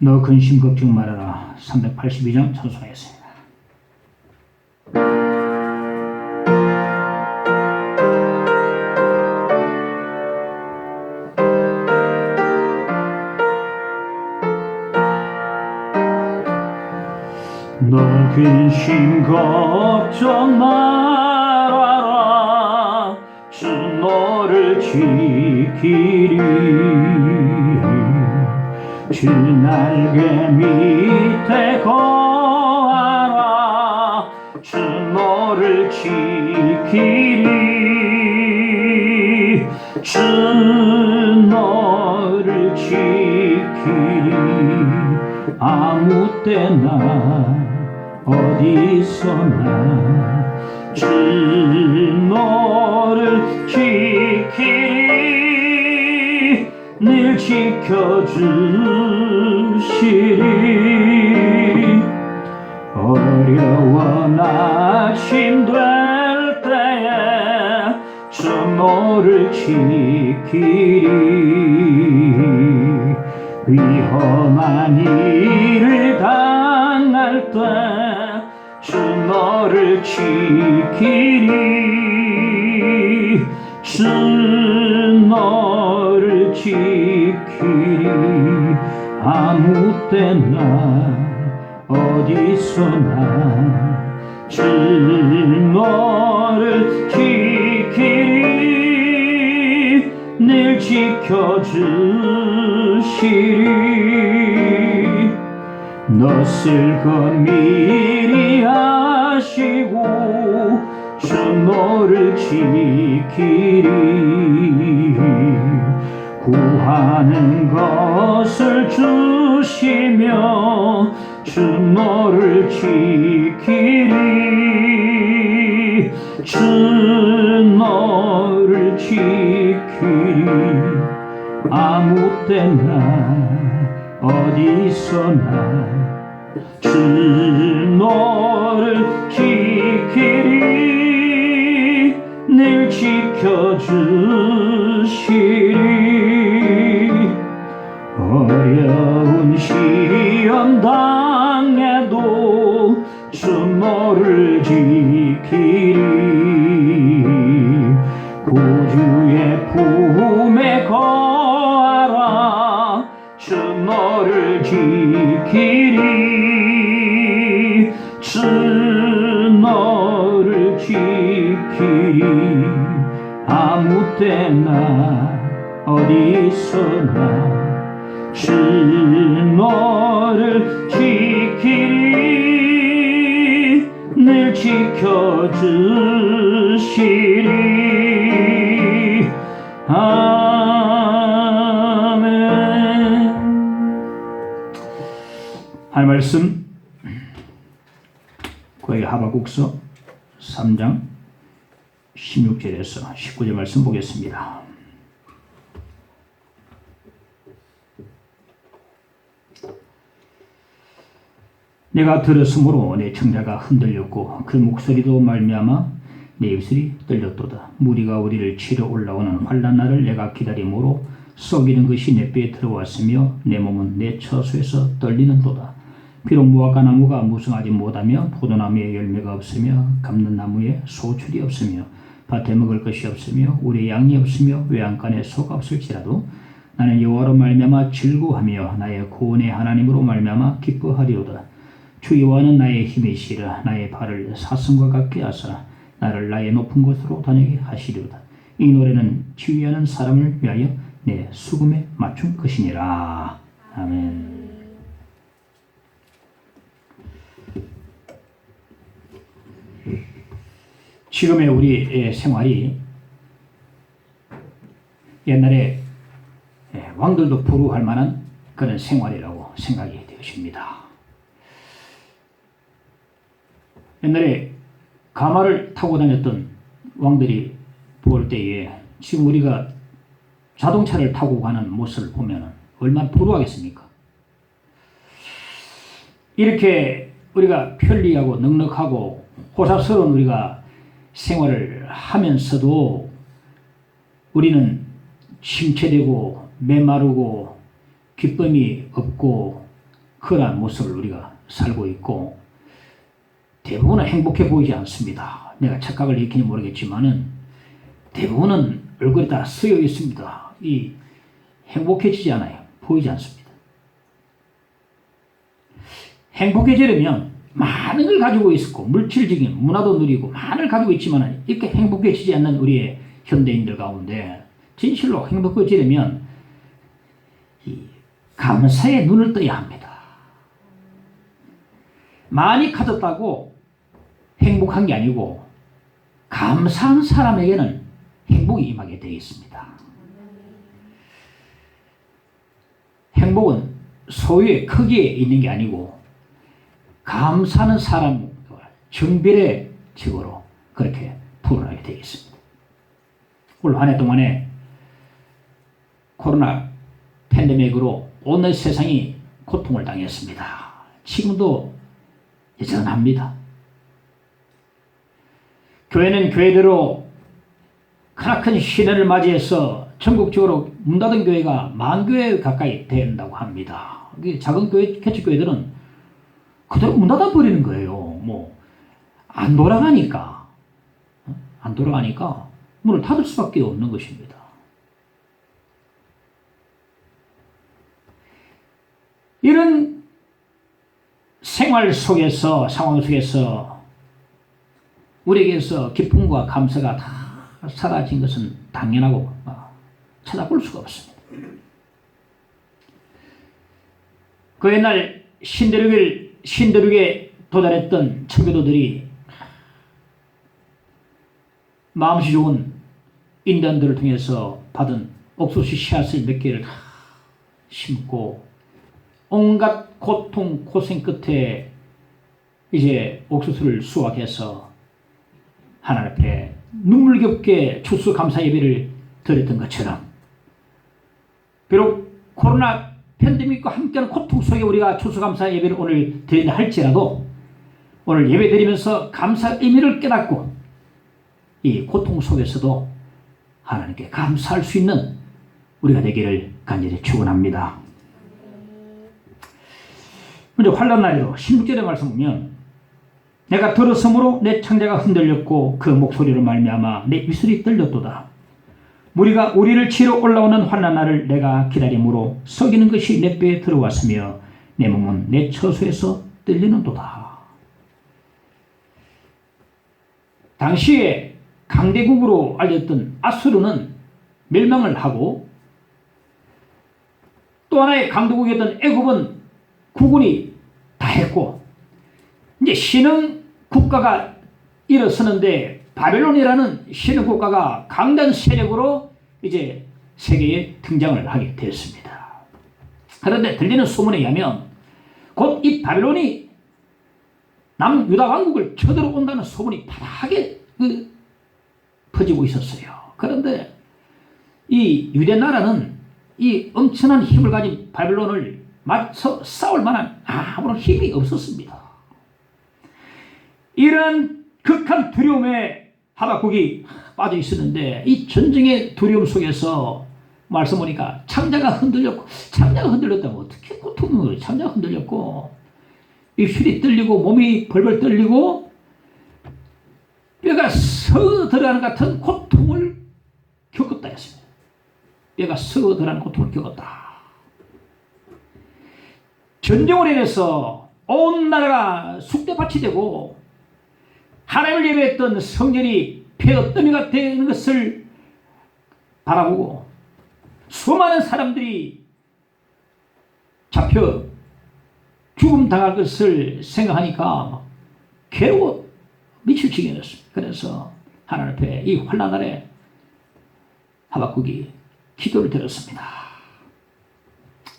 너 근심 걱정 말아라. 382장 찬송하겠습니다. 너 근심 걱정 말아라. 주 너를 지키리. 주 날개 밑에 거하라. 주 너를 지키리. 주 너를 지키리. 아무 때나 어디서나 주 너를 지키리. 늘 지켜주시리. 어려워 낙심될 때에 주 너를 지키리. 위험한 일을 당할 때 주 너를 지키리. 주 너를 지키리. 아무 때나 어디서나 주 너를 지키리. 늘 지켜주시리. 너 쓸 것 미리 하시고 주 너를 지키리. 구하는 것을 주시며 주 너를 지키리. 주 너를 지키리. 아무 때나 어디서나 주 너를 지키리. 늘 지켜주시리. 어려운 시험 당해도 주 너를 지키리. 구주의 품에 거하라. 주 너를 지키리. 주 너를 지키리. 아무 때나 어디서나 주 너를 지키리. 늘 지켜주시리. 아멘. 하나님 말씀 고의 하박국서 3장 16절에서 19절 말씀 보겠습니다. 내가 들었으므로 내 청자가 흔들렸고 그 목소리도 말미암아 내 입술이 떨렸도다. 무리가 우리를 치러 올라오는 환난 날을 내가 기다림으로 썩이는 것이 내 뼈에 들어왔으며 내 몸은 내 처소에서 떨리는도다. 비록 무화과나무가 무성하지 못하며 포도나무에 열매가 없으며 감람나무에 소출이 없으며 밭에 먹을 것이 없으며 우리의 양이 없으며 외양간에 소가 없을지라도 나는 여호와로 말미암아 즐거워하며 나의 구원의 하나님으로 말미암아 기뻐하리로다. 주 여호와는 나의 힘이시라. 나의 발을 사슴과 같게 하사 나를 나의 높은 곳으로 다니게 하시리로다. 이 노래는 지휘하는 사람을 위하여 내 수금에 맞춘 것이니라. 아멘. 지금의 우리의 생활이 옛날에 왕들도 부러워할 만한 그런 생활이라고 생각이 되십니다. 옛날에 가마를 타고 다녔던 왕들이 볼 때에 지금 우리가 자동차를 타고 가는 모습을 보면 얼마나 부러워하겠습니까? 이렇게 우리가 편리하고 넉넉하고 호사스러운 우리가 생활을 하면서도 우리는 침체되고 메마르고 기쁨이 없고 그러한 모습을 우리가 살고 있고 대부분은 행복해 보이지 않습니다. 내가 착각을 일으키는지 모르겠지만은 대부분은 얼굴에 따라 쓰여 있습니다. 이 행복해지지 않아요. 보이지 않습니다. 행복해지려면 많은 걸 가지고 있었고 물질적인 문화도 누리고 많은 걸 가지고 있지만 이렇게 행복해지지 않는 우리의 현대인들 가운데 진실로 행복해지려면 이 감사의 눈을 떠야 합니다. 많이 가졌다고 행복한 게 아니고 감사한 사람에게는 행복이 임하게 되어 있습니다. 행복은 소유의 크기에 있는 게 아니고 감사하는 사람 정비례적으로 그렇게 풀어나게 되어 있습니다. 올 한 해 동안에 코로나 팬데믹으로 온 세상이 고통을 당했습니다. 지금도 여전합니다. 교회는 교회대로 크나큰 시련을 맞이해서 전국적으로 문 닫은 교회가 10,000교회 가까이 된다고 합니다. 작은 교회, 개척교회들은 그대로 문 닫아버리는 거예요. 안 돌아가니까 문을 닫을 수밖에 없는 것입니다. 이런 생활 속에서, 상황 속에서 우리에게서 기쁨과 감사가 다 사라진 것은 당연하고 찾아볼 수가 없습니다. 그 옛날 신대륙에 도달했던 청교도들이 마음씨 좋은 인간들을 통해서 받은 옥수수 씨앗을 몇 개를 다 심고 온갖 고통, 고생 끝에 이제 옥수수를 수확해서 하나님 앞에 눈물겹게 추수감사 예배를 드렸던 것처럼 비록 코로나 팬데믹과 함께하는 고통 속에 우리가 추수감사 예배를 오늘 드린다 할지라도 오늘 예배 드리면서 감사 의미를 깨닫고 이 고통 속에서도 하나님께 감사할 수 있는 우리가 되기를 간절히 축원합니다. 먼저 환난 날에도 16절의 말씀 보면 내가 들었으므로 내 창자가 흔들렸고 그 목소리로 말미암아 내 입술이 떨렸도다. 무리가 우리를 치러 올라오는 환난 날을 내가 기다림으로 썩이는 것이 내 뼈에 들어왔으며 내 몸은 내 처소에서 떨리는도다. 당시에 강대국으로 알렸던 아수르는 멸망을 하고 또 하나의 강대국이었던 애굽은 국군이 다 했고 이제 신흥 국가가 일어서는데 바벨론이라는 신흥 국가가 강단 세력으로 이제 세계에 등장을 하게 되었습니다. 그런데 들리는 소문에 의하면 곧 이 바벨론이 남유다 왕국을 쳐들어온다는 소문이 바닥에 퍼지고 있었어요. 그런데 이 유대 나라는 이 엄청난 힘을 가진 바벨론을 맞서 싸울 만한 아무런 힘이 없었습니다. 이런 극한 두려움에 하박국이 빠져 있었는데 이 전쟁의 두려움 속에서 말씀 보니까 창자가 흔들렸고 창자가 흔들렸다면 어떻게 고통을 창자가 흔들렸고 입술이 떨리고 몸이 벌벌 떨리고 뼈가 썩어 들어가는 같은 고통을 겪었다 했습니다. 뼈가 썩어 들어가는 고통을 겪었다. 전쟁으로 인해서 온 나라가 쑥대밭이 되고 하나님을 예배했던 성전이 폐허더미가 되는 것을 바라보고 수많은 사람들이 잡혀 죽음 당할 것을 생각하니까 괴로워 미칠 지경이었습니다. 그래서 하나님 앞에 이 환난 날에 하박국이 기도를 드렸습니다.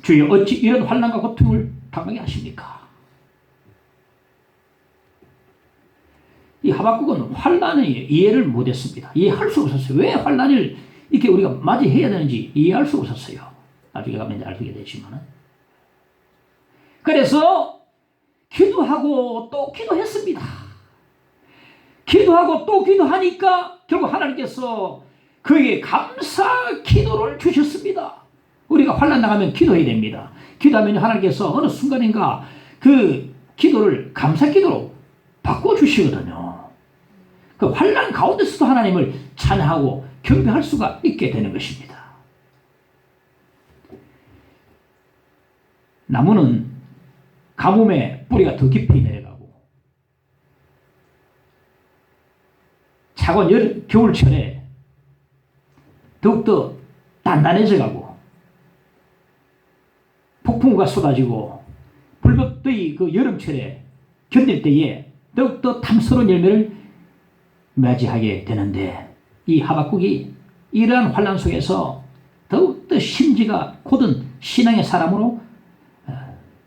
주여 어찌 이런 환난과 고통을 당하게 하십니까? 이 하박국은 환난을 이해를 못했습니다. 이해할 수 없었어요. 왜 환난을 이렇게 우리가 맞이해야 되는지 이해할 수 없었어요. 나중에 가면 이제 알게 되지만. 그래서 기도하고 또 기도했습니다. 기도하고 또 기도하니까 결국 하나님께서 그에게 감사 기도를 주셨습니다. 우리가 환난 나가면 기도해야 됩니다. 기도하면 하나님께서 어느 순간인가 그 기도를 감사 기도로 바꿔주시거든요. 그 환난 가운데서도 하나님을 찬양하고 경배할 수가 있게 되는 것입니다. 나무는 가뭄에 뿌리가 더 깊이 내려가고 차가운 겨울철에 더욱더 단단해져가고 폭풍우가 쏟아지고 불볕더위 그 여름철에 견딜 때에 더욱더 탐스러운 열매를 맞이하게 되는데, 이 하박국이 이러한 환난 속에서 더욱더 심지가 곧은 신앙의 사람으로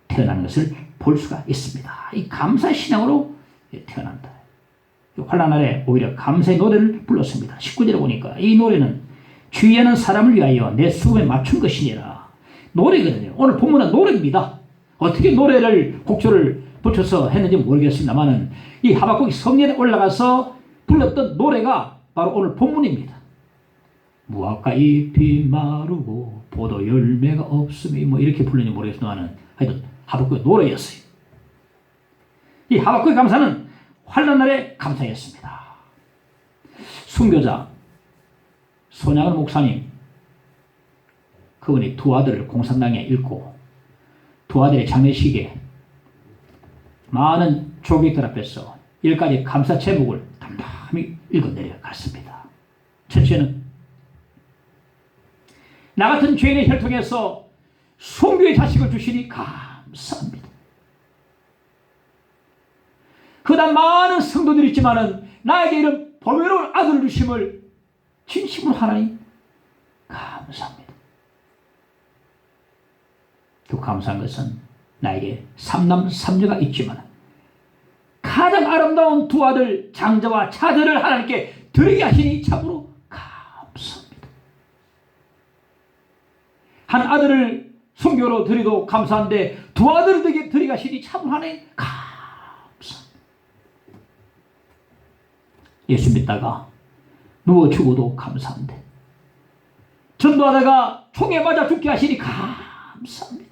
태어난 것을 볼 수가 있습니다. 이 감사 신앙으로 태어난다. 환난 날에 오히려 감사의 노래를 불렀습니다. 19절에 보니까 이 노래는 주의하는 사람을 위하여 내 수금에 맞춘 것이니라. 노래거든요. 오늘 본문은 노래입니다. 어떻게 노래를 곡조를 붙여서 했는지 모르겠습니다만은 이 하박국이 성전에 올라가서 불렀던 노래가 바로 오늘 본문입니다. 무화과 잎이 마르고 포도 열매가 없음이 뭐 이렇게 불렀는지 모르겠습니다만은 하여튼 하박국의 노래였어요. 이 하박국의 감사는 환난 날의 감사였습니다. 순교자 손양은 목사님, 그분이 두 아들을 공산당에 잃고 두 아들의 장례식에 많은 조객들 앞에서 10가지 감사 제목을 담담히 읽어 내려갔습니다. 첫째는 나 같은 죄인의 혈통에서 송교의 자식을 주시니 감사합니다. 그다음 많은 성도들이 있지만은 나에게 이런 보배로운 아들을 주심을 진심으로 하나님 감사합니다. 또 감사한 것은 나에게 3남 3녀가 있지만 가장 아름다운 두 아들 장자와 차들을 하나님께 드리게 하시니 참으로 감사합니다. 한 아들을 순교로 드리도 감사한데 두 아들에게 드리게 하시니 참으로 하나님 감사합니다. 예수 믿다가 누워 죽어도 감사한데 전도하다가 총에 맞아 죽게 하시니 감사합니다.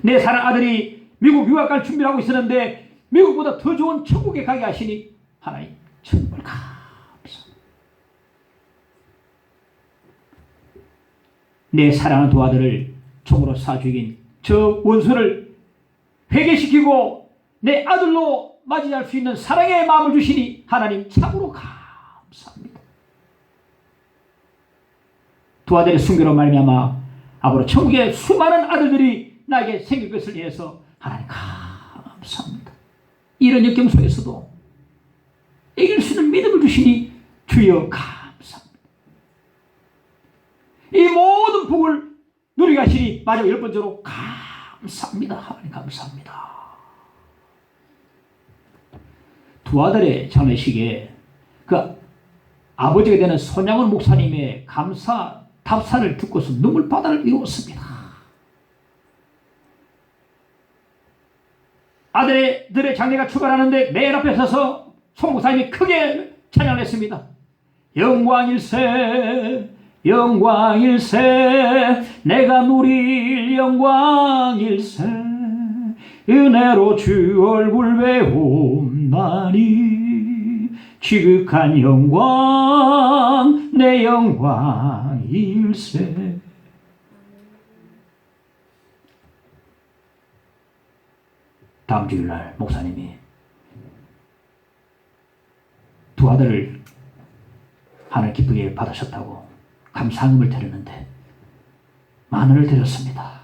내 사랑 아들이 미국 유학 갈 준비를 하고 있었는데 미국보다 더 좋은 천국에 가게 하시니 하나님 정말 감사합니다. 내 사랑하는 두 아들을 총으로 쏴 죽인 저 원수를 회개시키고 내 아들로 맞이할 수 있는 사랑의 마음을 주시니 하나님 참으로 감사합니다. 두 아들의 순교로 말미암아 앞으로 천국의 수많은 아들들이 나에게 생길 것을 위해서 하나님 감사합니다. 이런 역경 속에서도 이길 수 있는 믿음을 주시니 주여 감사합니다. 이 모든 복을 누리게 하시니 마지막 10번째로 감사합니다. 하나님 감사합니다. 두 아들의 장례식에 그 아버지가 되는 손양원 목사님의 감사 답사를 듣고서 눈물바다를 이루었습니다. 아들들의 장례가 출발하는데 맨 앞에 서서 송 목사님이 크게 찬양을 했습니다. 영광일세 영광일세 내가 누릴 영광일세 은혜로 주 얼굴 배움나니 지극한 영광 내 영광일세. 다음 주일날 목사님이 두 아들을 하늘 기쁘게 받으셨다고 감사함을 드렸는데 만 원을 드렸습니다.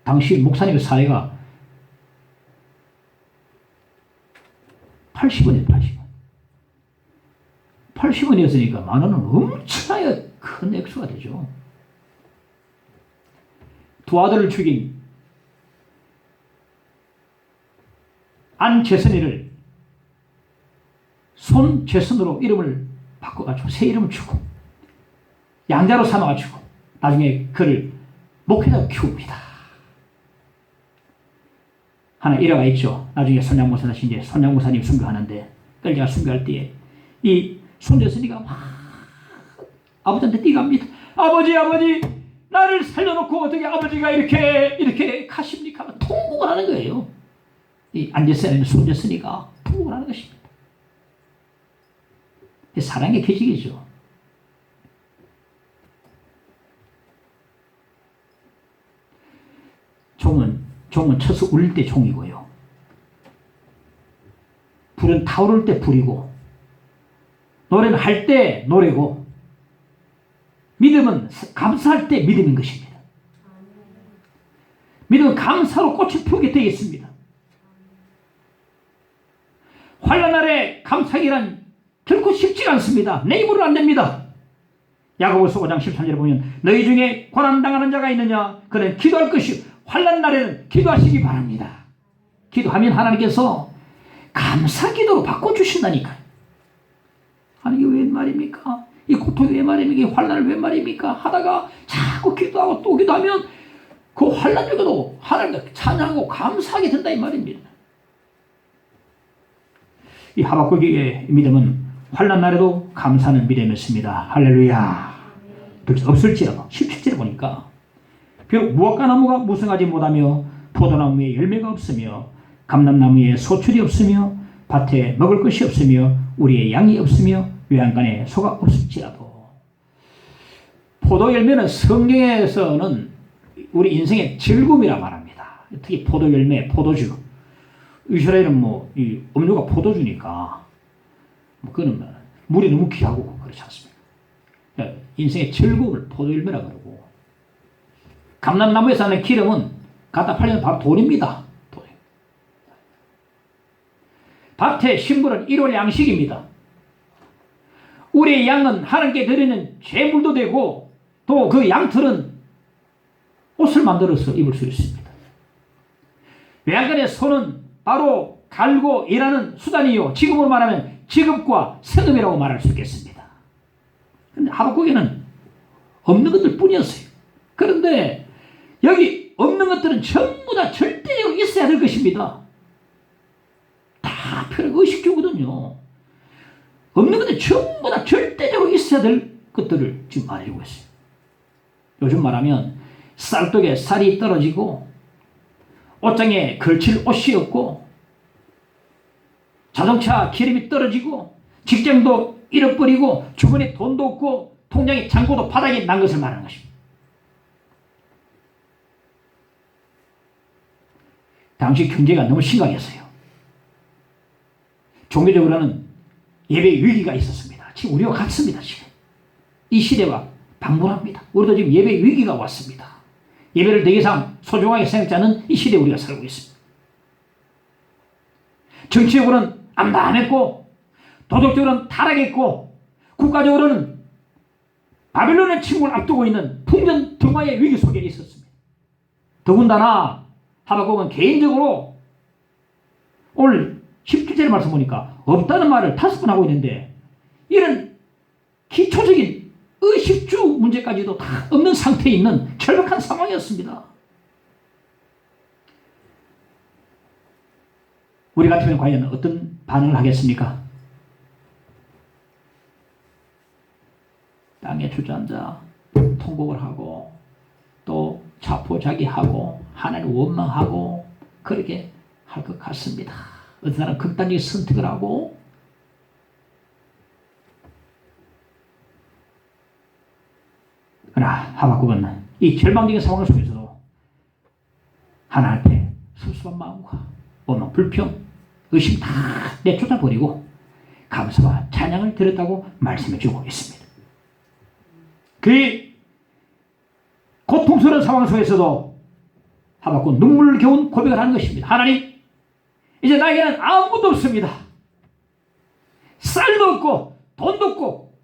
당시 목사님의 사회가 80원이에요. 80원. 80원이었으니까 만 원은 엄청나게 큰 액수가 되죠. 두 아들을 죽인 안재선이를 손재선으로 이름을 바꿔가지고 새 이름을 주고 양자로 삼아가지고 나중에 그를 목회자로 키웁니다. 하나 일화가 있죠. 나중에 손양목사 다시 이제 손양목사님 순교하는데 끌려가 순교할 때에 이 손재선이가 막 아버지한테 뛰갑니다. 아버지 나를 살려놓고 어떻게 아버지가 이렇게 가십니까? 통곡을 하는 거예요. 이 앉았으니 손졌으니까 통곡을 하는 것입니다. 사랑의 기적이죠. 종은 쳐서 울릴 때 종이고요. 불은 타오를 때 불이고, 노래는 할 때 노래고, 믿음은 감사할 때 믿음인 것입니다. 믿음은 감사로 꽃을 피우게 되어 있습니다. 환난 날에 감사하기란 결코 쉽지가 않습니다. 내 입으로는 안 됩니다. 야고보서 5장 13절에 보면 너희 중에 고난당하는 자가 있느냐? 그는 기도할 것이요 환난 날에는 기도하시기 바랍니다. 기도하면 하나님께서 감사 기도로 바꿔주신다니까요. 아니 이게 웬 말입니까? 이 고통이 왜 말입니까? 이 환난을 왜 말입니까? 하다가 자꾸 기도하고 또 기도하면 그 환난 중에도 하나님께 찬양하고 감사하게 된다 이 말입니다. 이 하박국의 믿음은 환난 날에도 감사하는 믿음이었습니다. 할렐루야. 없을지라도 17절에 보니까 비록 무화과나무가 무성하지 못하며 포도나무에 열매가 없으며 감람나무에 소출이 없으며 밭에 먹을 것이 없으며 우리의 양이 없으며 외양간에 소가 없을지라도, 포도 열매는 성경에서는 우리 인생의 즐거움이라 말합니다. 특히 포도 열매, 포도주. 이스라엘은 이 음료가 포도주니까 그거는 물이 너무 귀하고 그렇지 않습니까? 인생의 즐거움을 포도 열매라 그러고, 감람나무에서 하는 기름은 갖다 팔리면 바로 돈입니다. 돈. 밭의 신물은 일월 양식입니다. 우리의 양은 하나님께 드리는 제물도 되고, 또 그 양털은 옷을 만들어서 입을 수 있습니다. 외양간의 소는 바로 갈고 일하는 수단이요, 지금으로 말하면 직업과 생업이라고 말할 수 있겠습니다. 그런데 하박국에는 없는 것들 뿐이었어요. 그런데 여기 없는 것들은 전부 다 절대적으로 있어야 될 것입니다. 다 필요 의식주거든요. 없는 것들 전부 다 절대적으로 있어야 될 것들을 지금 말해주고 있어요. 요즘 말하면 쌀떡에 쌀이 떨어지고, 옷장에 걸칠 옷이 없고, 자동차 기름이 떨어지고, 직장도 잃어버리고, 주머니에 돈도 없고, 통장에 잔고도 바닥에 난 것을 말하는 것입니다. 당시 경제가 너무 심각했어요. 종교적으로는 예배 위기가 있었습니다. 지금 우리와 같습니다. 지금 이 시대와 방문합니다. 우리도 지금 예배 위기가 왔습니다. 예배를 더 이상 소중하게 생각지 않은 이 시대에 우리가 살고 있습니다. 정치적으로는 암담했고, 도덕적으로는 타락했고, 국가적으로는 바빌론의 침공을 앞두고 있는 풍전등화의 위기 속에 있었습니다. 더군다나 하박국은 개인적으로 오늘 17절의 말씀 보니까 없다는 말을 5번 하고 있는데, 이런 기초적인 의식주 문제까지도 다 없는 상태에 있는 절박한 상황이었습니다. 우리 같으면 과연 어떤 반응을 하겠습니까? 땅에 주저앉아 통곡을 하고, 또 자포자기하고 하나님 원망하고 그렇게 할 것 같습니다. 어떤 사람은 극단적인 선택을 하고, 그러나 하박국은 이 절망적인 상황 속에서도 하나님께 수수한 마음과 원망, 불평, 의심 다 내쫓아 버리고 감사와 찬양을 드렸다고 말씀해 주고 있습니다. 그 고통스러운 상황 속에서도 하박국 눈물겨운 고백을 하는 것입니다. 하나님, 이제 나에게는 아무것도 없습니다. 쌀도 없고 돈도 없고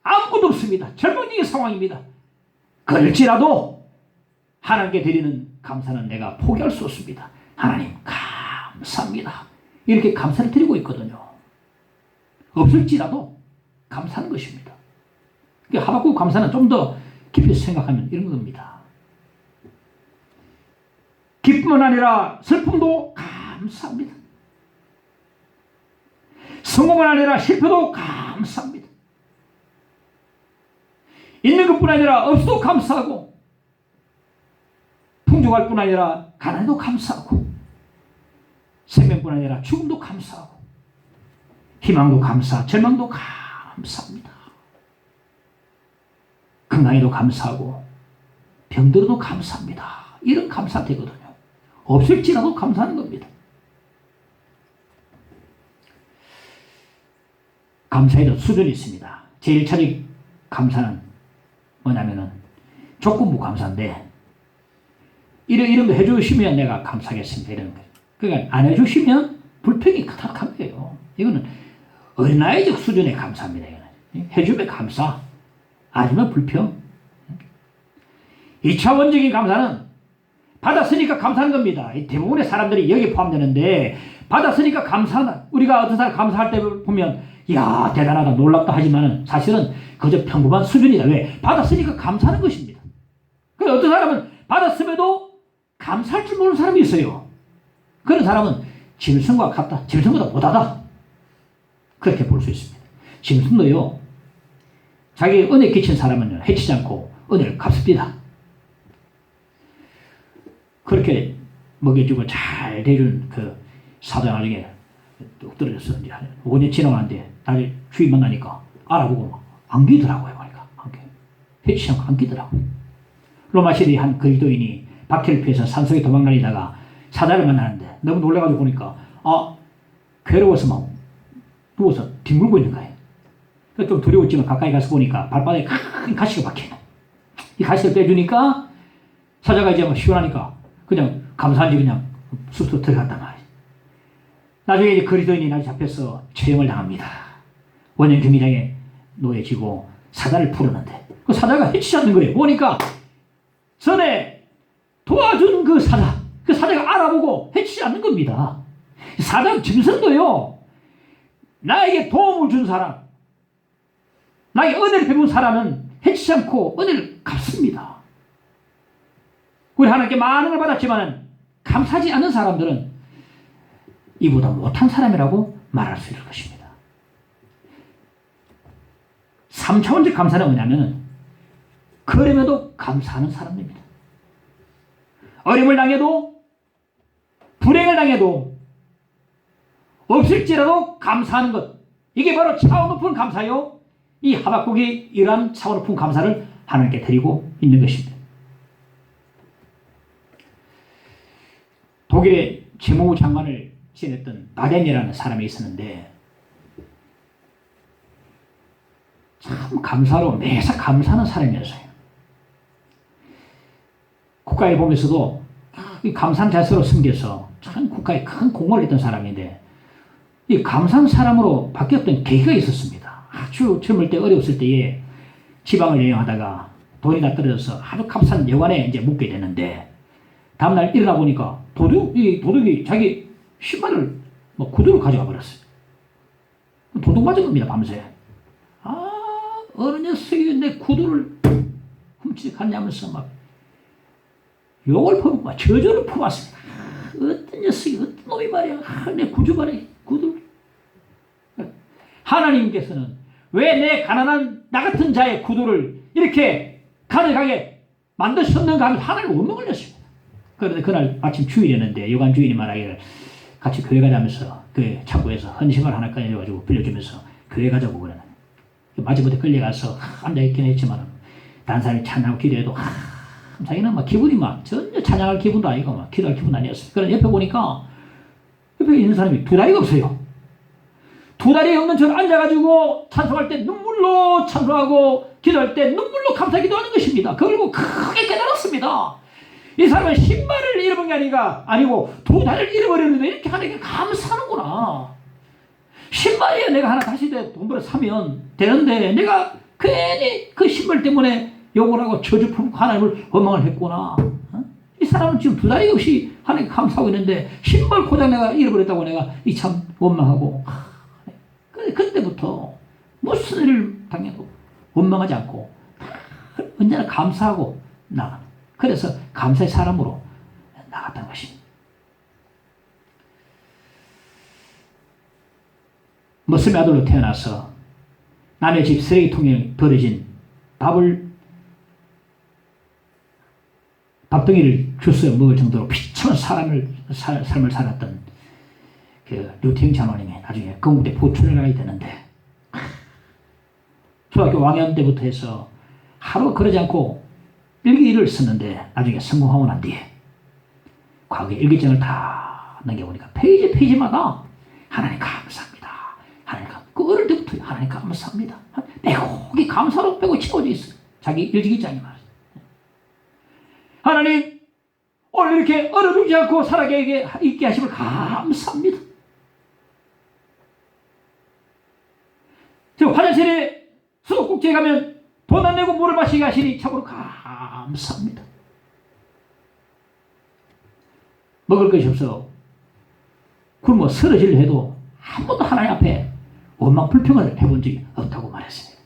아무것도 없습니다. 절망적인 상황입니다. 그럴지라도 하나님께 드리는 감사는 내가 포기할 수 없습니다. 하나님 감사합니다. 이렇게 감사를 드리고 있거든요. 없을지라도 감사하는 것입니다. 하박국 감사는 좀 더 깊이 생각하면 이런 겁니다. 기쁨은 아니라 슬픔도 감사합니다. 성공은 아니라 실패도 감사합니다. 있는 것뿐 아니라 없어도 감사하고, 풍족할 뿐 아니라 가난에도 감사하고 생명뿐 아니라 죽음도 감사하고 희망도 감사, 절망도 감사합니다. 건강에도 감사하고 병들어도 감사합니다. 이런 감사 되거든요. 없을지라도 감사하는 겁니다. 감사에도 수준이 있습니다. 제일 처리 감사는 뭐냐면은 조건부 감사인데 이런 거 해주시면 내가 감사하겠습니다. 이런 거. 그러니까 안 해주시면 불평이 가득한 거예요. 이거는 어린아이적 수준의 감사입니다. 이거는. 해주면 감사, 아니면 불평. 2차원적인 감사는 받았으니까 감사하는 겁니다. 대부분의 사람들이 여기 포함되는데 받았으니까 감사하는, 우리가 어떤 사람 감사할 때 보면 이야 대단하다 놀랍다 하지만 사실은 그저 평범한 수준이다. 왜? 받았으니까 감사하는 것입니다. 그래서 어떤 사람은 받았음에도 감사할 줄 모르는 사람이 있어요. 그런 사람은 짐승과 같다. 짐승보다 못하다. 그렇게 볼 수 있습니다. 짐승도요, 자기 은혜 끼친 사람은요, 해치지 않고 은혜를 갚습니다. 그렇게 먹여주고 잘 대준 그 사도 나중에 뚝 떨어졌어. 이제 5년 지나가는데 나중에 주인 만나니까 알아보고 안기더라고요. 보니까 해치지 않고 안기더라고요. 로마 시대의 한 그리스도인이 박해를 피해서 산속에 도망다니다가 사자를 만나는데 너무 놀라가지고 보니까 괴로워서 막 누워서 뒹굴고 있는 거예요. 좀 두려웠지만 가까이 가서 보니까 발바닥에 큰 가시가 박혀있네. 이 가시를 빼주니까 사자가 이제 막 시원하니까 그냥 감사한지 그냥 쑥쑥 들어갔단 말이에요. 나중에 이제 그리스도인이 나중에 잡혀서 처형을 당합니다. 원형 경기장에 놓여지고 사자를 풀었는데 그 사자가 해치지 않는 거예요. 보니까 전에 도와준 그 사자가 알아보고 해치지 않는 겁니다. 사자 짐승도요, 나에게 도움을 준 사람, 나에게 은혜를 베푼 사람은 해치지 않고 은혜를 갚습니다. 우리 하나님께 많은 걸 받았지만 감사하지 않는 사람들은 이보다 못한 사람이라고 말할 수 있을 것입니다. 3차원적 감사는 뭐냐면 그럼에도 감사하는 사람입니다. 어림을 당해도 불행을 당해도 없을지라도 감사하는 것, 이게 바로 차원 높은 감사요. 이 하박국이 이러한 차원 높은 감사를 하나님께 드리고 있는 것입니다. 독일의 재무부 장관을 지냈던 바덴이라는 사람이 있었는데 참 감사로 매사 감사하는 사람이었어요. 국가에 보면서도 감사한 자세로 섬겨서 참 국가에 큰 공헌을 했던 사람인데 이 감사한 사람으로 바뀌었던 계기가 있었습니다. 아주 젊을 때 어려웠을 때에 지방을 여행하다가 돈이 다 떨어져서 아주 값싼 여관에 이제 묵게 되는데 다음날 일어나 보니까 도둑이 자기 신발을 구두를 가져가 버렸어요. 도둑 맞은 겁니다. 밤새. 어느 녀석이 내 구두를 훔쳐갔냐면서 막 욕을 퍼붓고 막 저주를 퍼왔습니다. 어떤 녀석이 어떤 놈이 말이야. 내 구주발에 구두를. 하나님께서는 왜 내 가난한 나 같은 자의 구두를 이렇게 가득하게 만드셨는가 하면 하나님 원망을 냈습니다. 그런데 그날 아침 주일이었는데 여관 주인이 말하기를 같이 교회 가자면서 그 창고에서 헌신을 하나 꺼내가지고 빌려주면서 교회 가자고 그러는. 마지못해 끌려가서 앉아있긴 했지만 다른 사람이 찬양하고 기도해도 자기는 막 기분이 막 전혀 찬양할 기분도 아니고 막 기도할 기분 아니었어요. 그런데 옆에 보니까 옆에 있는 사람이 두 다리가 없어요. 두 다리 없는 저를 앉아가지고 찬송할 때 눈물로 찬송하고 기도할 때 눈물로 감사 기도하는 것입니다. 그걸 보고 크게 깨달았습니다. 이 사람은 신발을 잃어본 게 아니고 두 다리를 잃어버렸는데 이렇게 하나님께 감사하는구나. 신발이야 내가 하나 다시 돈 벌어 사면 되는데 내가 괜히 그 신발 때문에 욕을 하고 저주 품고 하나님을 원망을 했구나. 이 사람은 지금 두 다리 없이 하나님께 감사하고 있는데 신발 고장 내가 잃어버렸다고 내가 이 참 원망하고. 그때부터 무슨 일을 당해도 원망하지 않고 언제나 감사하고 나가는. 그래서 감사의 사람으로 나갔던 것입니다. 모슬의 아들로 태어나서 남의 집 쓰레기통에 버려진 밥을 밥덩이를 주워 먹을 정도로 비참한 삶을 살았던 그 류태영 장로님이 나중에 건국대 부총리가 되는데, 초등학교 5학년 때부터 해서 하루 그러지 않고 일기를 썼는데 나중에 성공하고 난 뒤에 과거의 일기장을 다 넘겨보니까 페이지마다 하나님 감사합니다. 하나님 그 어릴 때부터 하나님 감사합니다. 빼곡히 감사로 빼고 채워져 있어요. 자기 일기장이 말이에요. 하나님 오늘 이렇게 얼어 죽지 않고 살아계게 있게 하심을 감사합니다. 저 화장실에 수도꼭지에 가면 돈 안 내고 물을 마시게 하시니 참으로 감사합니다. 먹을 것이 없어 굶어 쓰러지려 해도 한 번도 하나님 앞에 원망 불평을 해본 적이 없다고 말했습니다.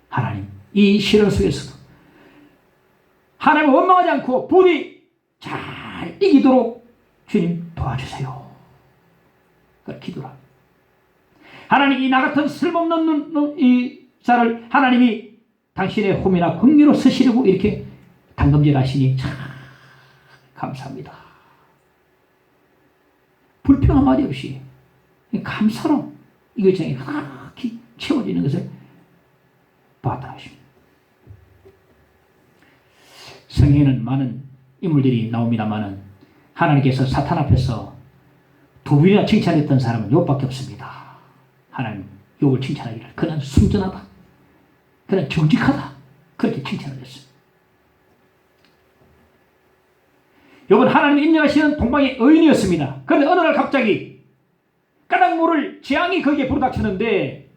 하나님 이 시련 속에서도 하나님을 원망하지 않고 부디 잘 이기도록 주님 도와주세요. 그러니까 기도를 합니다. 하나님 이 나 같은 쓸모없는 이 자를 하나님이 당신의 홈이나 공리로 쓰시려고 이렇게 당금질 하시니 참 감사합니다. 불평 한마디 없이 감사로 이걸 장에 확히 채워지는 것을 봤다 하십니다. 성경에는 많은 인물들이 나옵니다만은 하나님께서 사탄 앞에서 두 번이나 칭찬했던 사람은 욥밖에 없습니다. 하나님 욥을 칭찬하기를 그는 순전하다, 그는 정직하다, 그렇게 칭찬을 했습니다. 욥은 하나님이 인정하시는 동방의 의인이었습니다. 그런데 어느 날 갑자기 까닭모를 재앙이 거기에 불어닥쳤는데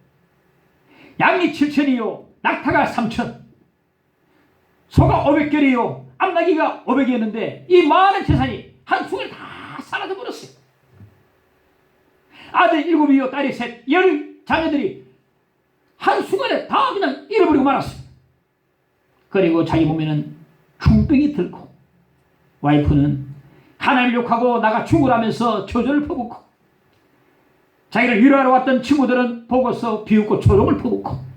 양이 7천이요 낙타가 3천, 소가 500결이요 암나귀가 500이었는데 이 많은 재산이 한순간에 다 사라져 버렸어요. 아들 7이요 딸이 3, 10 자녀들이 한순간에 다 그냥 잃어버리고 말았어요. 그리고 자기 몸에는 중병이 들고 와이프는 하나님을 욕하고 나가 죽으라면서 저주를 퍼붓고 자기를 위로하러 왔던 친구들은 보고서 비웃고 조롱을 퍼붓고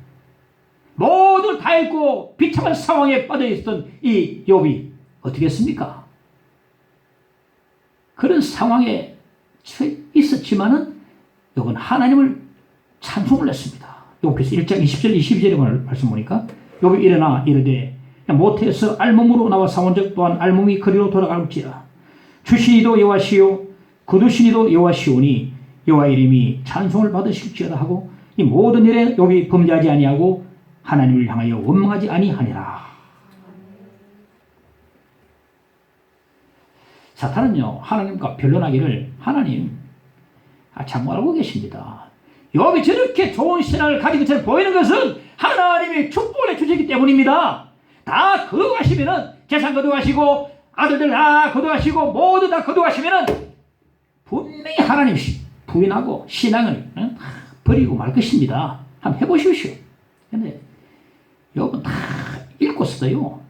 모두 다 잃고 비참한 상황에 빠져있었던 이 욥이 어떻게 했습니까? 그런 상황에 처해 있었지만은 욥은 하나님을 찬송을 했습니다. 욥기서 1장 20절 22절에 말씀 보니까 욥이 일어나 이르되 모태에서 알몸으로 나와 사원적 또한 알몸이 그리로 돌아갈지라 주시니도 여호와시요 거두시니도 여호와시오니 여호와 이름이 찬송을 받으실지어다 하고 이 모든 일에 욥이 범죄하지 아니하고 하나님을 향하여 원망하지 아니하니라. 사탄은요 하나님과 변론하기를 하나님 참말하고 계십니다. 욥이 저렇게 좋은 신앙을 가진 것처럼 보이는 것은 하나님이 축복을 해주시기 때문입니다. 다 거두가시면은 재산 거두가시고 아들들 다 거두가시고 모두 다 거두가시면은 분명히 하나님이 부인하고 신앙을 버리고 말 것입니다. 한번 해보십시오. 근데 욥은 다 읽고서도요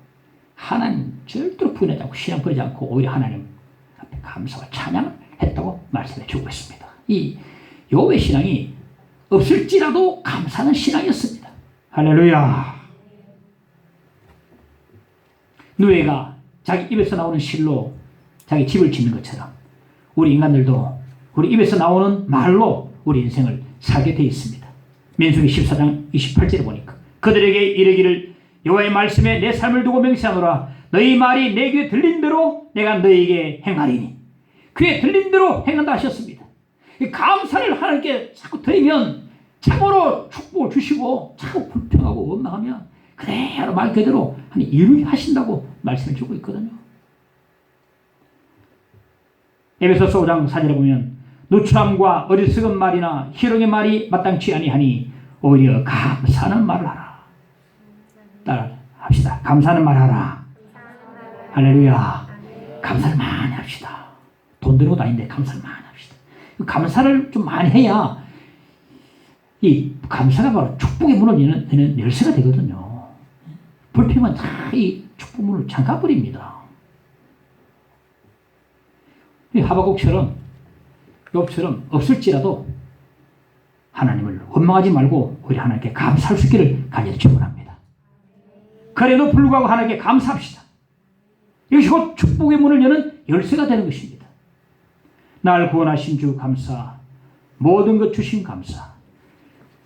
하나님 절대로 부인하지 않고 신앙 버리지 않고 오히려 하나님 앞에 감사와 찬양을 했다고 말씀해 주고 있습니다. 이 욥의 신앙이 없을지라도 감사하는 신앙이었습니다. 할렐루야. 노예가 자기 입에서 나오는 실로 자기 집을 짓는 것처럼 우리 인간들도 우리 입에서 나오는 말로 우리 인생을 살게 되어 있습니다. 민수기 14장 28절에 보니까 그들에게 이르기를 여호와의 말씀에 내 삶을 두고 맹세하노라. 너희 말이 내 귀에 들린 대로 내가 너희에게 행하리니 귀에 들린 대로 행한다 하셨습니다. 이 감사를 하나님께 자꾸 드리면 참으로 축복을 주시고 자꾸 불평하고 원망하면 그대로 말 그대로 이루게 하신다고 말씀을 주고 있거든요. 에베소서 5장 4절에 보면 누추함과 어리석은 말이나 희롱의 말이 마땅치 아니하니 오히려 감사하는 말을 하라. 따라 합시다. 감사하는 말 하라. 할렐루야. 감사를 많이 합시다. 돈 들고 다니는데 감사를 많이 합시다. 감사를 좀 많이 해야 이 감사가 바로 축복의 문을 여는 열쇠가 되거든요. 불평은 다 이 축복 문을 잠가버립니다. 하박국처럼 욥처럼 없을지라도 하나님을 원망하지 말고 우리 하나님께 감사할 수 있기를 간절히 축원합니다. 그래도 불구하고 하나님께 감사합시다. 이것이 곧 축복의 문을 여는 열쇠가 되는 것입니다. 날 구원하신 주 감사, 모든 것 주신 감사,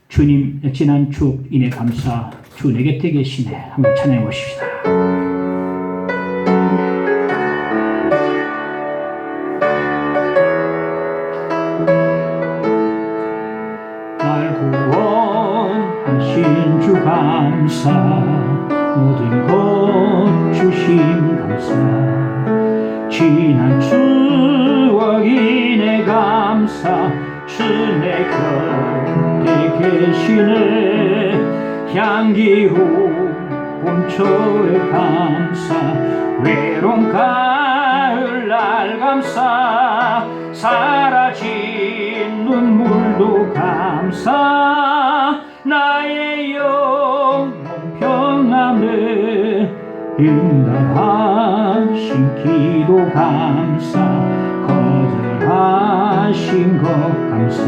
주님 지난 추억 인해 감사, 주 내 곁에 계시네. 한번 찬양해 보십시다. 날 구원하신 주 감사, 모든 것 주심 감사, 지난 추억 인해 감사, 주 내 곁에 계시네. 향기로운 봄철에 감사, 외로운 가을날 감사, 사라진 눈물도 감사, 나의 영혼 평안에 응답하신 기도 감사, 거절하신 것 감사,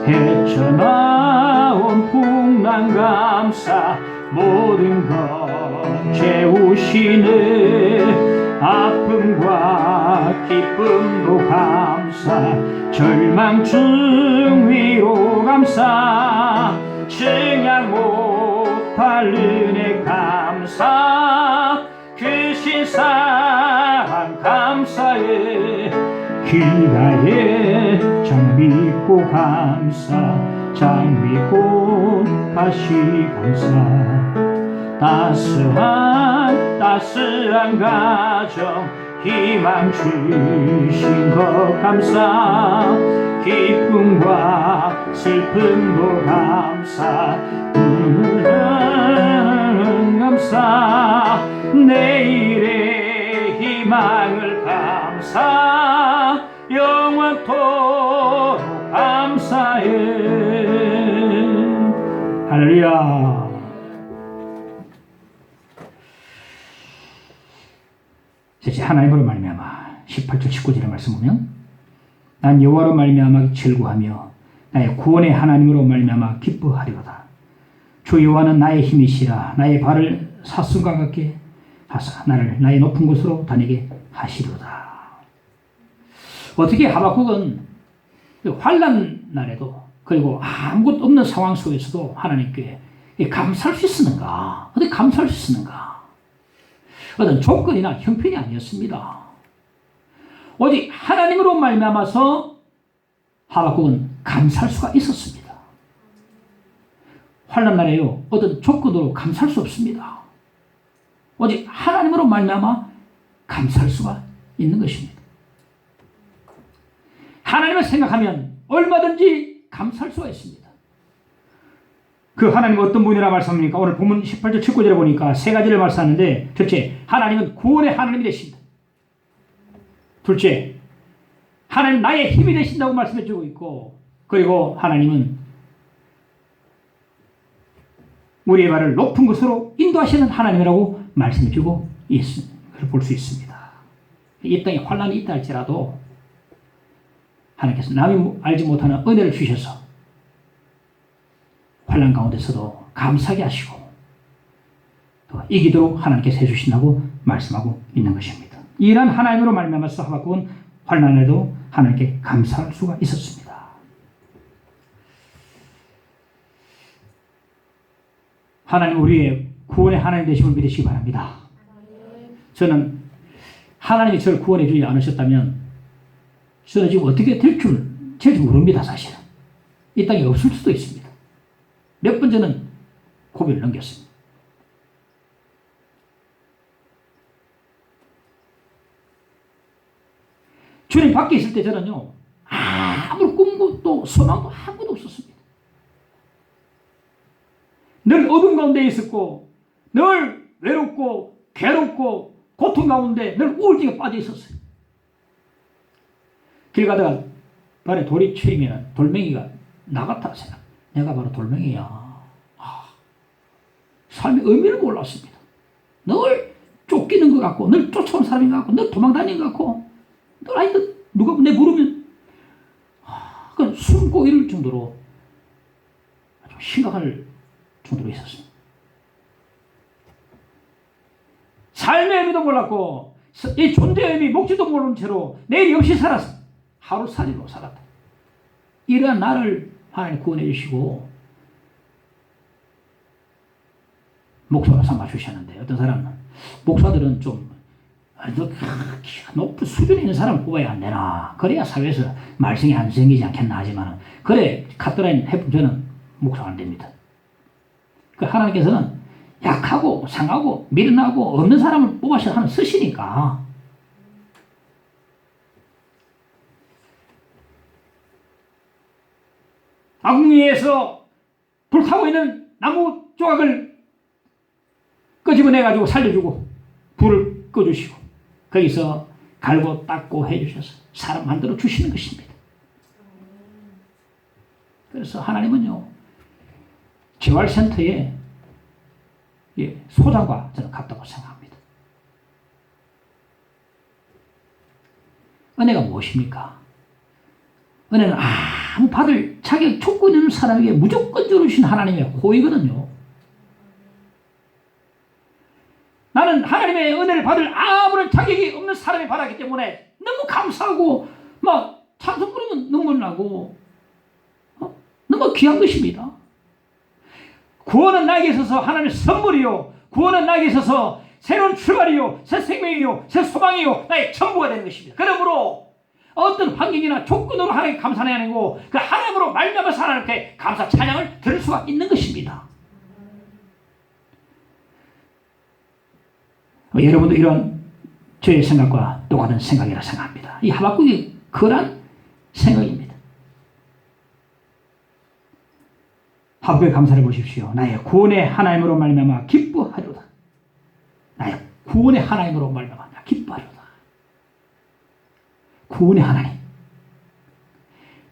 헤쳐나온 풍랑 감사, 모든 것 채우시네. 아픔과 기쁨도 감사, 절망중 위로 감사, 증량 못할 은혜 감사, 크신 사랑 감사해. 길가에 장미꽃 감사, 장미꽃 다시 감사, 따스한 가정 희망 주신 것 감사, 기쁨과 슬픔도 감사, 감사, 내일의 희망을 감사, 영원토록 감사해. 할렐루야. 하나님으로 말미암아 18절 19절의 말씀 보면, 난 여호와로 말미암아 즐거하며 나의 구원의 하나님으로 말미암아 기뻐하리로다. 주 여호와는 나의 힘이시라. 나의 발을 사슴과 같게 하사 나를 나의 높은 곳으로 다니게 하시리로다. 어떻게 하박국은 환난 날에도, 그리고 아무것도 없는 상황 속에서도 하나님께 감사할 수 있었는가? 어떻게 감사할 수 있었는가? 어떤 조건이나 형편이 아니었습니다. 오직 하나님으로 말미암아서 하박국은 감사할 수가 있었습니다. 환난 날에요, 어떤 조건으로 감사할 수 없습니다. 오직 하나님으로 말미암아 감사할 수가 있는 것입니다. 하나님을 생각하면 얼마든지 감사할 수가 있습니다. 그 하나님은 어떤 분이라 말씀합니까? 오늘 본문 18절 19절에 보니까 세 가지를 말씀하는데, 첫째, 하나님은 구원의 하나님이 되신다. 둘째, 하나님 나의 힘이 되신다고 말씀해 주고 있고, 그리고 하나님은 우리의 발을 높은 곳으로 인도하시는 하나님이라고 말씀해 주고 있습니다. 볼 수 있습니다. 이 땅에 환난이 있다 할지라도 하나님께서 남이 알지 못하는 은혜를 주셔서 환난 가운데서도 감사하게 하시고 또 이기도록 하나님께서 해주신다고 말씀하고 있는 것입니다. 이러한 하나님으로 말미암아서 하박국은 환난에도 하나님께 감사할 수가 있었습니다. 하나님 우리의 구원의 하나님 되심을 믿으시기 바랍니다. 저는 하나님이 저를 구원해 주지 않으셨다면 저는 지금 어떻게 될 줄 모릅니다. 사실은 이 땅에 없을 수도 있습니다. 몇 번 저는 고비를 넘겼습니다. 주님 밖에 있을 때 저는요, 아무 꿈도 소망도 아무것도 없었습니다. 늘 어둠 가운데 있었고, 늘 외롭고 괴롭고 고통 가운데 늘 우울증에 빠져 있었어요. 길 가다가 발에 돌이 치이면 돌멩이가 나 같아 생각. 내가 바로 돌멩이야. 삶의 의미를 몰랐습니다. 늘 쫓기는 것 같고, 늘 쫓아온 사람인 것 같고, 늘 도망다니는 것 같고, 늘 아니 누가 내 부르면 그냥 숨고 이럴 정도로 아주 심각할 정도로 있었습니다. 삶의 의미도 몰랐고 이 존재의 의미, 목적도 모르는 채로 내일이 없이 살았어. 하루살이로 살았다. 이러한 나를 하나님 구원해 주시고 목사로 삼아 주셨는데, 어떤 사람은 목사들은 좀 높은 수준이 있는 사람을 뽑아야 안 되나, 그래야 사회에서 말썽이 안 생기지 않겠나 하지만, 그래 카트라인 해품 저는 목사가 안 됩니다. 그 하나님께서는 약하고 상하고 미련하고 없는 사람을 뽑아서 하는 쓰시니까. 아궁이에서 불타고 있는 나무 조각을 끄집어내가지고 살려주고 불을 꺼주시고 거기서 갈고 닦고 해주셔서 사람 만들어 주시는 것입니다. 그래서 하나님은요, 재활센터에 소장과 저는 같다고 생각합니다. 은혜가 무엇입니까? 은혜는 아무 받을 자격 조건이 없는 사람에게 무조건적으로 주신 하나님의 호의거든요. 나는 하나님의 은혜를 받을 아무런 자격이 없는 사람이 받았기 때문에 너무 감사하고 막 찬송 부르면 눈물 나고 너무 귀한 것입니다. 구원은 나에게 있어서 하나님의 선물이요, 구원은 나에게 있어서 새로운 출발이요, 새 생명이요, 새 소망이요, 나의 전부가 되는 것입니다. 그러므로 어떤 환경이나 조건으로 하나님께 감사는 아니고 그 하나님으로 말미암아서 하나님께 감사 찬양을 들을 수가 있는 것입니다. 여러분도 이런 저의 생각과 똑같은 생각이라 생각합니다. 이 하박국이 그런 생각입니다. 하박국의 감사를 보십시오. 나의 구원의 하나님으로 말미암아 기뻐하리로다. 나의 구원의 하나님으로 말미암아 기뻐하리로다. 구원의 하나님,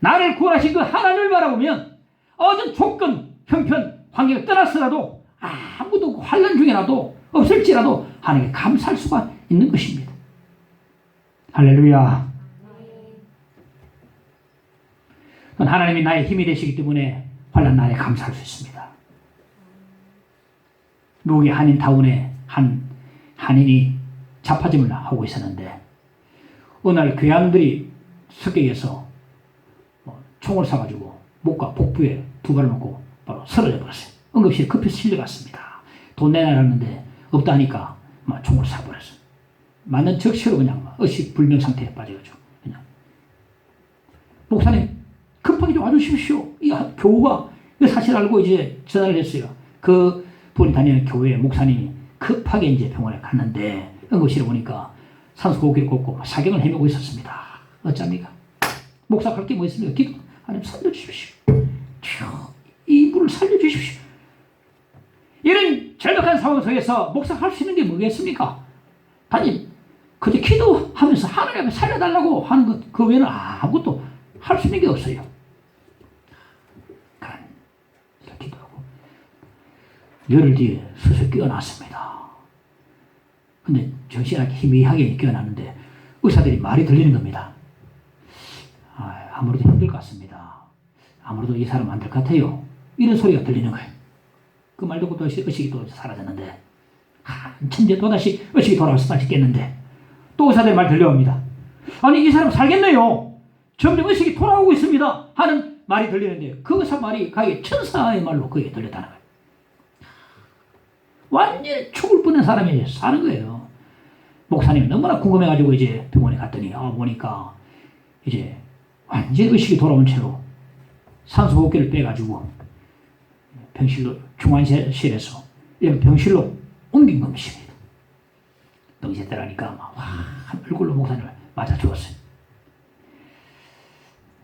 나를 구원하신 그 하나님을 바라보면 어떤 조건, 형편, 환경을 떠났으라도 아무도 환난 중이라도 없을지라도 하나님께 감사할 수가 있는 것입니다. 할렐루야. 하나님이 나의 힘이 되시기 때문에 환난 날에 감사할 수 있습니다. 미국의 한인타운에 한 한인이 자파점을 하고 있었는데 어느 날 괴한들이 습격해서 총을 쏴가지고 목과 복부에 두 발을 놓고 바로 쓰러져 버렸어요. 응급실에 급히 실려갔습니다. 돈 내놨는데 없다니까 막 총을 쏴버렸어요. 맞는 적시로 그냥 의식 불명 상태에 빠져가지고 그냥. 목사님 급하게 좀 와주십시오. 이 교우가 이 사실 알고 이제 전화를 했어요. 그 분이 다니는 교회 목사님이 급하게 이제 병원에 갔는데 응급실에 보니까 산소호흡기를 꽂고 사경을 헤매고 있었습니다. 어쩝니까? 목사 할 게 뭐 있습니까? 기도, 하나님 살려주십시오. 이분을 살려주십시오. 이런 절박한 상황 속에서 목사 할 수 있는 게 뭐겠습니까? 단지 그저 기도하면서 하나님 앞에 살려달라고 하는 것, 그 외에는 아무것도 할 수 있는 게 없어요. 기도하고 열흘 뒤에 수술 깨어났습니다. 근데 정신하게 희미하게 깨어났는데 의사들이 말이 들리는 겁니다. 아무래도 힘들 것 같습니다. 아무래도 이 사람 안 될 것 같아요. 이런 소리가 들리는 거예요. 그 말 듣고 또 의식이 또 사라졌는데 한참 뒤에 또다시 의식이 돌아와서 다시 깼는데 또 의사들 말 들려옵니다. 아니 이 사람 살겠네요. 점점 의식이 돌아오고 있습니다. 하는 말이 들리는데 그 의사 말이 가게 천사의 말로 그게 들렸다는 거예요. 완전히 죽을 뻔한 사람이 사는 거예요. 목사님 너무나 궁금해가지고 이제 병원에 갔더니 보니까 이제 완전히 의식이 돌아온 채로 산소호흡기를 빼가지고 병실로 중환실에서 이런 병실로 옮긴 것입니다. 덩치에 때라니까 막 얼굴로 목사님을 맞아 주었어요.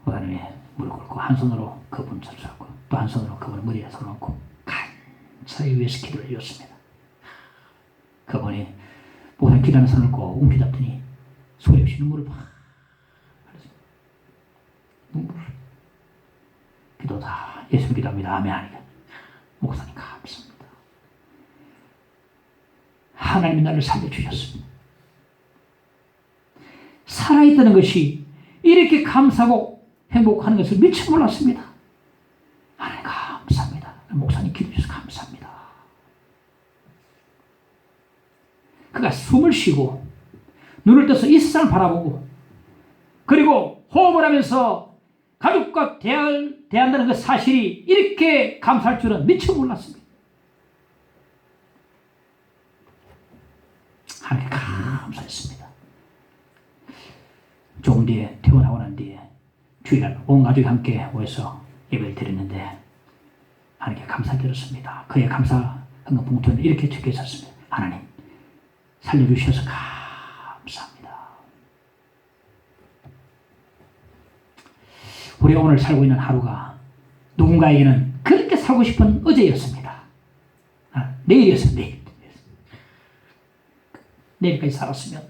목사님이 무릎 꿇고 한 손으로 그분 잡수고 또 한 손으로 그분의 머리에 손을 얹고 간사히 위에서 기도를 해줬습니다. 그분이 목사님 기도하는 손을 꼭 움켜잡더니 소리 없이 눈물을 막 흘렸습니다. 눈물을. 기도다. 예수 기도합니다. 아멘 하니까 목사님 감사합니다. 하나님이 나를 살려주셨습니다. 살아있다는 것이 이렇게 감사하고 행복하는 것을 미처 몰랐습니다. 하나님 감사합니다. 목사님 기도해 주셔서 감사합니다. 그가 숨을 쉬고 눈을 떠서 이 세상을 바라보고 그리고 호흡을 하면서 가족과 대한다는 그 사실이 이렇게 감사할 줄은 미처 몰랐습니다. 하나님께 감사했습니다. 조금 뒤에 퇴원하고 난 뒤에 주일날 온 가족이 함께 모여서 예배를 드렸는데 하나님께 감사드렸습니다. 그의 감사 헌금 봉투는 이렇게 적혀 있었습니다. 하나님 살려주셔서 감사합니다. 우리가 오늘 살고 있는 하루가 누군가에게는 그렇게 살고 싶은 어제였습니다. 내일이었습니다. 내일까지 살았으면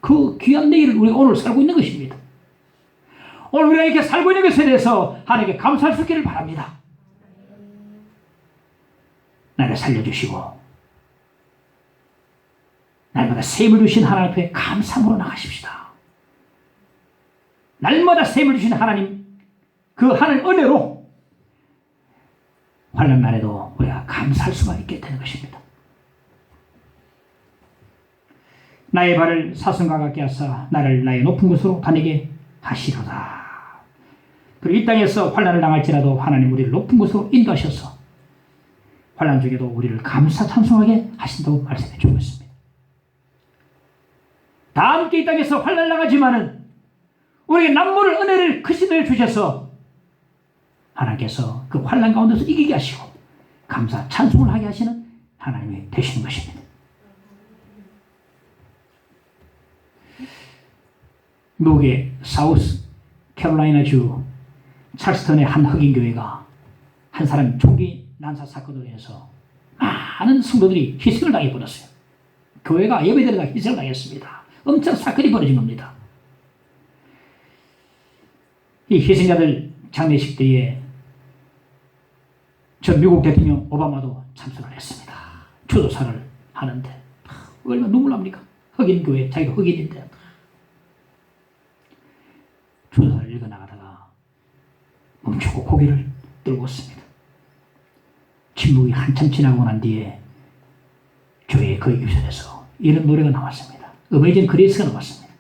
그 귀한 내일을 우리가 오늘 살고 있는 것입니다. 오늘 우리가 이렇게 살고 있는 것에 대해서 하나님께 감사할 수 있기를 바랍니다. 나를 살려주시고 날마다 셈을 주신 하나님 앞에 감사함으로 나가십시다. 날마다 셈을 주신 하나님, 그 하나님 은혜로 환난 날에도 우리가 감사할 수가 있게 되는 것입니다. 나의 발을 사슴과 같게 하사 나를 나의 높은 곳으로 다니게 하시로다. 그리고 이 땅에서 환난을 당할지라도 하나님 우리를 높은 곳으로 인도하셔서 환난 중에도 우리를 감사 찬송하게 하신다고 말씀해 주고 있습니다. 다 함께 이 땅에서 환난을 당하지만은 우리에게 남모를 은혜를 크신 은혜를 주셔서 하나님께서 그 환난 가운데서 이기게 하시고 감사 찬송을 하게 하시는 하나님이 되시는 것입니다. 미국의 사우스 캐롤라이나주 찰스턴의 한 흑인교회가 한 사람 총기 난사 사건으로 인해서 많은 성도들이 희생을 당해버렸어요. 교회가 예배드리다가 희생을 당했습니다. 엄청 사건이 벌어진 겁니다. 이 희생자들 장례식 때에 전 미국 대통령 오바마도 참석을 했습니다. 추도사를 하는데 얼마나 눈물 납니까? 흑인교회, 자기가 흑인인데 추도사를 읽어나가다가 멈추고 고개를 들고 있습니다. 침묵이 한참 지나고 난 뒤에 교회의 그 유선에서 이런 노래가 나왔습니다. 어메이징 그레이스가 나왔습니다.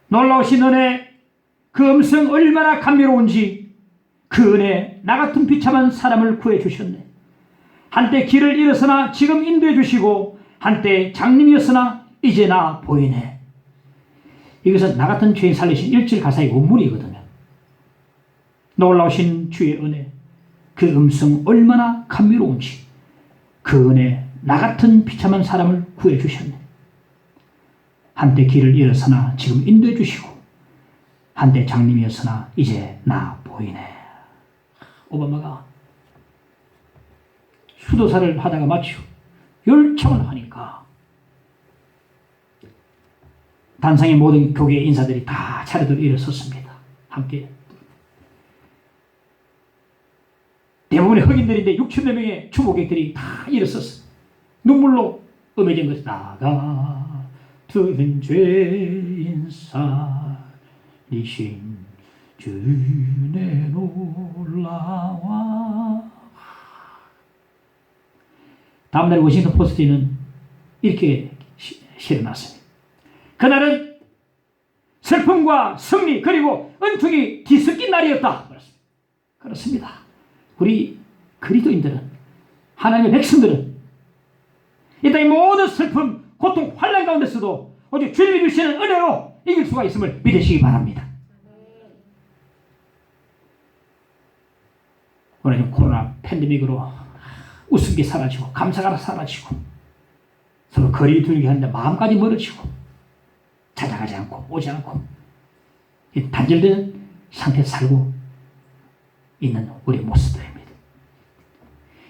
놀라우신 은혜, 그 음성 얼마나 감미로운지 그 은혜 나 같은 비참한 사람을 구해주셨네. 한때 길을 잃었으나 지금 인도해 주시고 한때 장님이었으나 이제 나 보이네. 이것은 나 같은 죄인 살리신 1절 가사의 원문이거든요. 놀라우신 주의 은혜, 그 음성 얼마나 감미로운지 그 은혜 나 같은 비참한 사람을 구해주셨네. 한때 길을 잃었으나 지금 인도해 주시고 한때 장님이었으나 이제 나 보이네. 오바마가 수도사를 하다가 마치 열창을 하니까 단상의 모든 교계 인사들이 다 차례대로 일어섰습니다. 함께 대부분의 흑인들인데 6천여 명의 추모객들이 다 일어섰어요. 눈물로 음해진 것이 나가 든 죄인 살리신 주내 놀라와. 다음날 워싱턴 포스트는 이렇게 실어놨습니다. 그날은 슬픔과 승리 그리고 은총이 뒤섞인 날이었다. 그렇습니다. 우리 그리스도인들은, 하나님의 백성들은 이 땅의 모든 슬픔, 고통, 환난 가운데서도 오직 주님이 주시는 은혜로 이길 수가 있음을 믿으시기 바랍니다. 오늘 코로나 팬데믹으로 웃음기 사라지고 감사가 사라지고 서로 거리 두기 하는데 마음까지 멀어지고 찾아가지 않고 오지 않고 단절된 상태에서 살고 있는 우리 모습들입니다.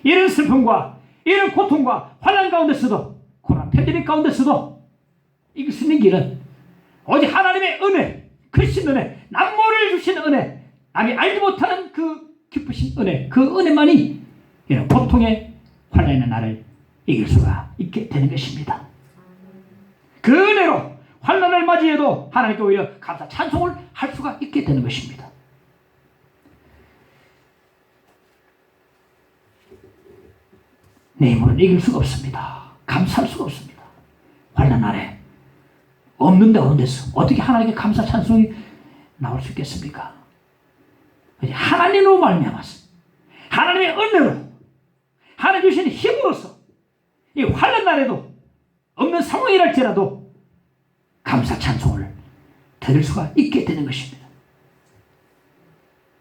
이런 슬픔과 이런 고통과 환난 가운데서도, 코로나 팬데믹 가운데서도 이길 수 있는 길은 오직 하나님의 은혜, 크신 은혜, 남모를 주신 은혜, 남이 알지 못하는 그 기쁘신 은혜, 그 은혜만이 이런 고통의 환난에 있는 나를 이길 수가 있게 되는 것입니다. 그 은혜로 환난을 맞이해도 하나님께 오히려 감사 찬송을 할 수가 있게 되는 것입니다. 내 힘으로는 이길 수가 없습니다. 감사할 수가 없습니다. 환난 날에 없는 데서 어떻게 하나님께 감사 찬송이 나올 수 있겠습니까? 하나님으로 말미암아서 하나님의 은혜로 하나님 주신 힘으로서 이 환난 날에도 없는 상황이랄지라도 감사 찬송을 드릴 수가 있게 되는 것입니다.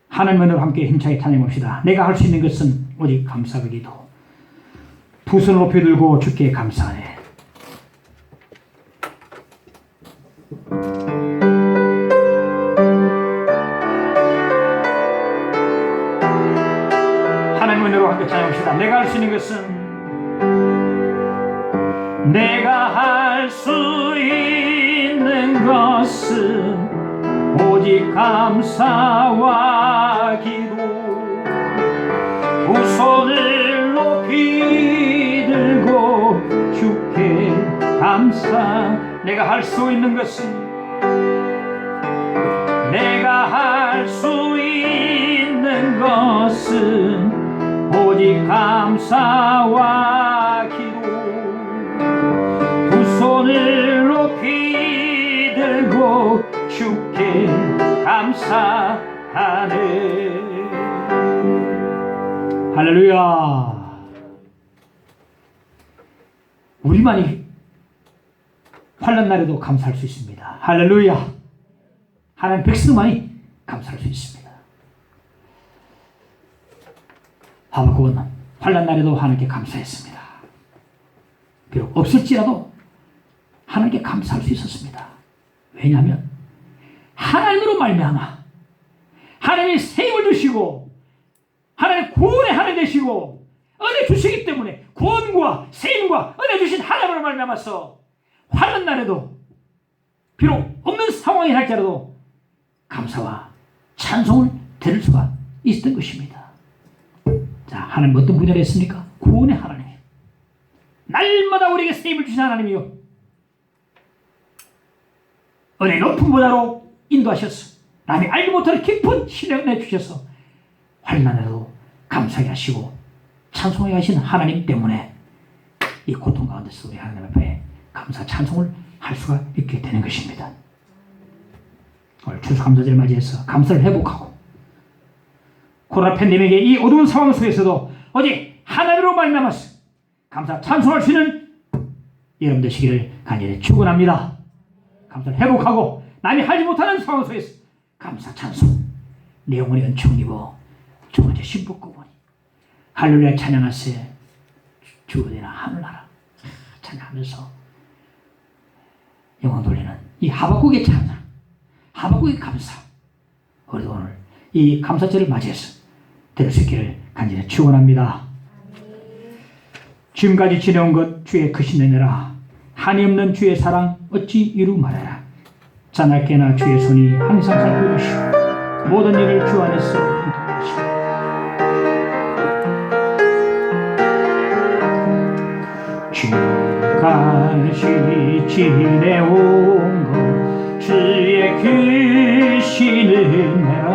하나님의 은혜로 함께 힘차게 찬양합시다. 내가 할 수 있는 것은 오직 감사의 기도. 두 손을 높이 들고 주께 감사하네. 하나님의 은혜로 함께 찬양합시다. 내가 할 수 있는 것은 내가 할 수 있는 것은 오직 감사와 기도. 두 손을 높이 들고 주께 감사. 내가 할 수 있는 것은 내가 할 수 있는 것은 오직 감사와 기도. 두 손을 높이 들고 주께 감사하네. 할렐루야. 우리만이 환난 날에도 감사할 수 있습니다. 할렐루야. 하나님 백성만이 감사할 수 있습니다. 하박국은 환난 날에도 하나님께 감사했습니다. 비록 없을지라도 하나님께 감사할 수 있었습니다. 왜냐하면 하나님으로 말미암아 하나님이 새 힘을 주시고 하나님 구원의 하나님 되시고 은혜 주시기 때문에 구원과 새 힘과 은혜 주신 하나님으로 말미암아서 환난 날에도 비록 없는 상황이 할지라도 감사와 찬송을 드릴 수가 있었던 것입니다. 자, 하나님 어떤 분야를 했습니까? 구원의 하나님. 날마다 우리에게 새 힘을 주신 하나님이요, 은혜 높은 보좌로 인도하셔서 남이 알지 못할 깊은 신뢰를 내주셔서 환난에도 감사하게 하시고 찬송하게 하신 하나님 때문에 이 고통 가운데서 우리 하나님 앞에 감사 찬송을 할 수가 있게 되는 것입니다. 오늘 추수감사절을 맞이해서 감사를 회복하고 코로나 팬데믹의 이 어두운 상황 속에서도 오직 하나님으로 말미암아서 감사 찬송할 수 있는 여러분 되시기를 간절히 축원합니다. 감사를 회복하고 남이 하지 못하는 상황 속에서 감사 찬송 내 영혼의 은총을 입어 주님의 신복구원이 할렐루야 찬양하세 주어되나 하늘나라 찬양하면서 영혼 돌리는 이 하박국의 찬양, 하박국의 감사, 우리도 오늘 이 감사절을 맞이해서 드릴 수 있기를 간절히 축원합니다. 지금까지 지내온 것 주의 크신 은혜라 한이 없는 주의 사랑 어찌 이루 말하라. 자나깨나 주의 손이 항상 살펴주시고 모든 일을 주 안에서 흔들으시고 지금까지 지내온 것 주의 크신 은혜라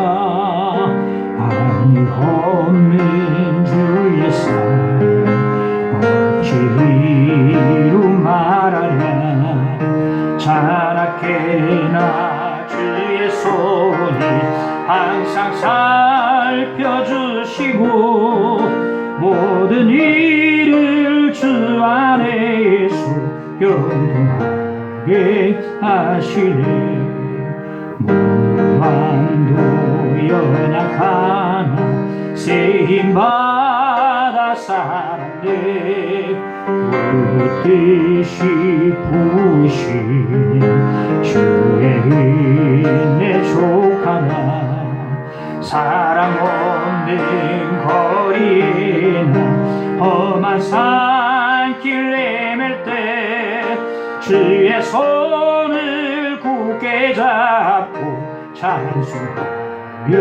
한이 없는 주의 사랑 어찌 이루 말하랴. 자나깨나 주의 손이 항상 살펴주시고 모든 일을 주 안에서 영원하게 하시네. 무한도 연약하나 새 힘 받아 살았네. 그 뜻이 부으시네. 주의 은혜 족하나 사랑 없는 거리나 험한 산길 내맬 때 주의 손을 굳게 잡고 찬송하며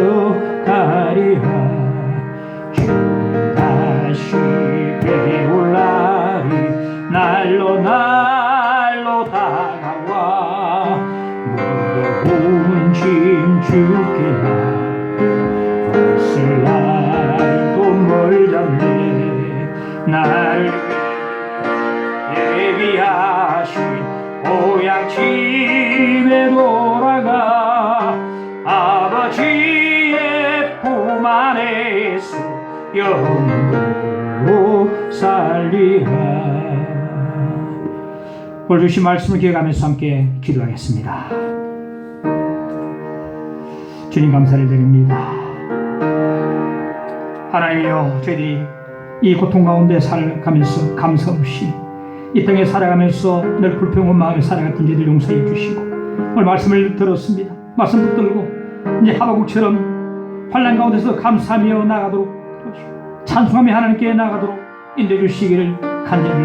가리라. 주 다시 배울 날이 날로 다가와 무거운 짐 주께 없을 날도 멀잖네. 날 위해 품 안에서 영원으로 살리라. 오늘 주신 말씀을 기억하면서 함께 기도하겠습니다. 주님 감사를 드립니다. 하나님이여, 저희들이 이 고통 가운데 살아가면서 감사 없이 이 땅에 살아가면서 늘 불평한 마음에 살아갔던 저희들 용서해 주시고, 오늘 말씀을 들었습니다. 말씀 붙들고 이제 하박국처럼 환난 가운데서 감사하며 나가도록 찬송하며 하나님께 나가도록 인도해 주시기를 간절히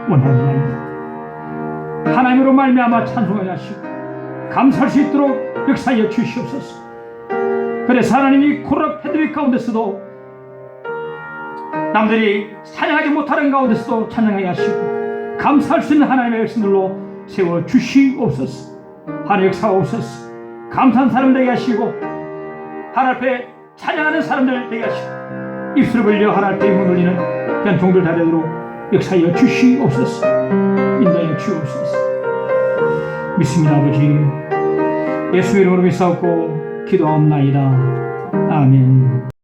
원합니다. 하나님으로 말미암아 찬송하게 하시고 감사할 수 있도록 역사하여 주시옵소서. 그래서 하나님이 코로나 팬데믹 가운데서도 남들이 찬양하지 못하는 가운데서도 찬양하게 하시고 감사할 수 있는 하나님의 백성들로 세워 주시옵소서. 하나님 역사하옵소서. 감사한 사람 되게 하시고 하나님 앞에 찬양하는 사람들 되게 하시고 입술을 벌려 하나님 앞에 영광 돌리는 그런 종들 다 되도록 역사하여 주시옵소서. 인도하여 주옵소서. 믿습니다. 아버지, 예수 이름으로 믿사옵고 기도하옵나이다. 아멘.